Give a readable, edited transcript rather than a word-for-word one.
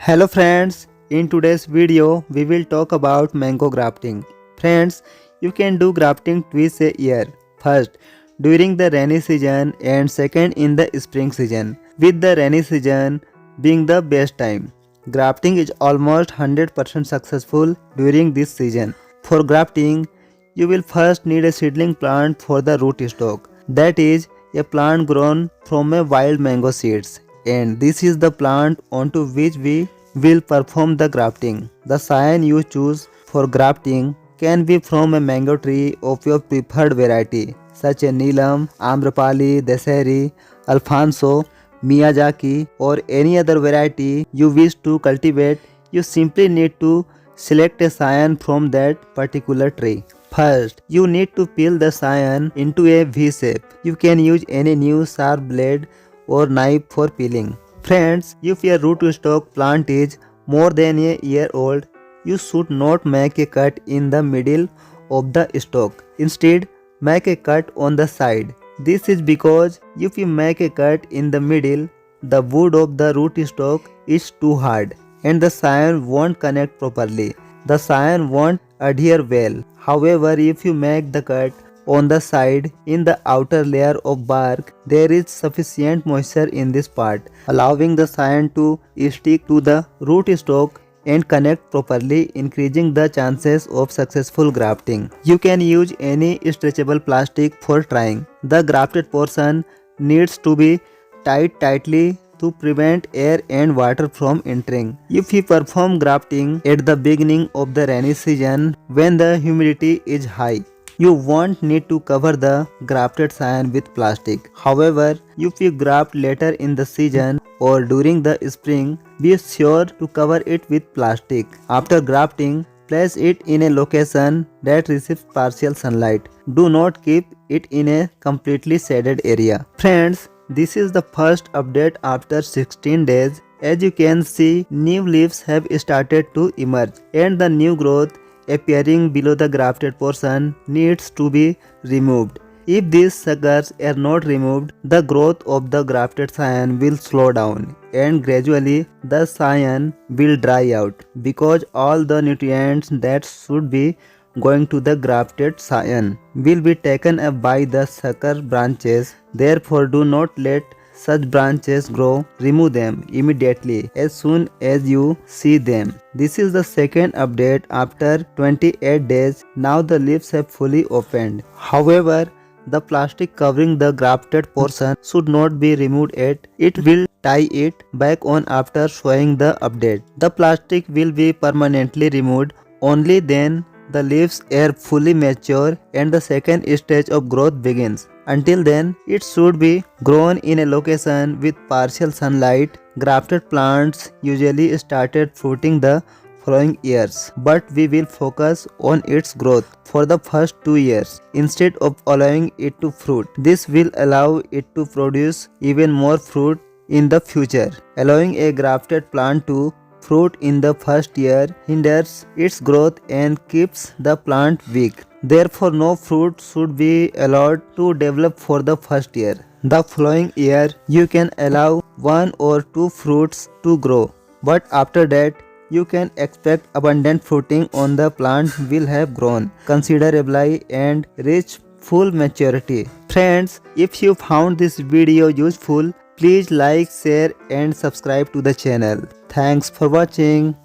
Hello friends, in today's video we will talk about mango grafting. Friends, you can do grafting twice a year. First, during the rainy season and second in the spring season. With the rainy season being the best time. Grafting is almost 100% successful during this season. For grafting, you will first need a seedling plant for the root stock. That is, a plant grown from a wild mango seeds. And this is the plant onto which we will perform the grafting. The scion you choose for grafting can be from a mango tree of your preferred variety, such as Neelam, Amrapali, Desari, Alfonso, Miyazaki, or any other variety you wish to cultivate. You simply need to select a scion from that particular tree. First, you need to peel the scion into a V shape. You can use any new sharp blade or knife for peeling. Friends, if your rootstock plant is more than a year old, you should not make a cut in the middle of the stalk. Instead, make a cut on the side. This is because if you make a cut in the middle, the wood of the rootstock is too hard and the scion won't connect properly. The scion won't adhere well. However, if you make the cut on the side in the outer layer of bark, there is sufficient moisture in this part, allowing the scion to stick to the rootstock and connect properly, increasing the chances of successful grafting. You can use any stretchable plastic for trying. The grafted portion needs to be tied tightly to prevent air and water from entering. If you perform grafting at the beginning of the rainy season when the humidity is high, you won't need to cover the grafted scion with plastic. However, if you graft later in the season or during the spring, be sure to cover it with plastic. After grafting, place it in a location that receives partial sunlight. Do not keep it in a completely shaded area. Friends, this is the first update after 16 days. As you can see, new leaves have started to emerge and the new growth appearing below the grafted portion needs to be removed. If these suckers are not removed, the growth of the grafted scion will slow down and gradually the scion will dry out because all the nutrients that should be going to the grafted scion will be taken up by the sucker branches. Therefore, do not let such branches grow. Remove them immediately as soon as you see them. This is the second update after 28 days. Now the leaves have fully opened. However, the plastic covering the grafted portion should not be removed yet. It will tie it back on after showing the update. The plastic will be permanently removed only then the leaves are fully mature and the second stage of growth begins. Until then, it should be grown in a location with partial sunlight. Grafted plants usually started fruiting the following years, but we will focus on its growth for the first 2 years instead of allowing it to fruit. This will allow it to produce even more fruit in the future. Allowing a grafted plant to fruit in the first year hinders its growth and keeps the plant weak. Therefore, no fruit should be allowed to develop for the first year. The following year, you can allow 1 or 2 fruits to grow, but after that, you can expect abundant fruiting on the plant will have grown considerably and reach full maturity. Friends, if you found this video useful, please like, share and subscribe to the channel. Thanks for watching.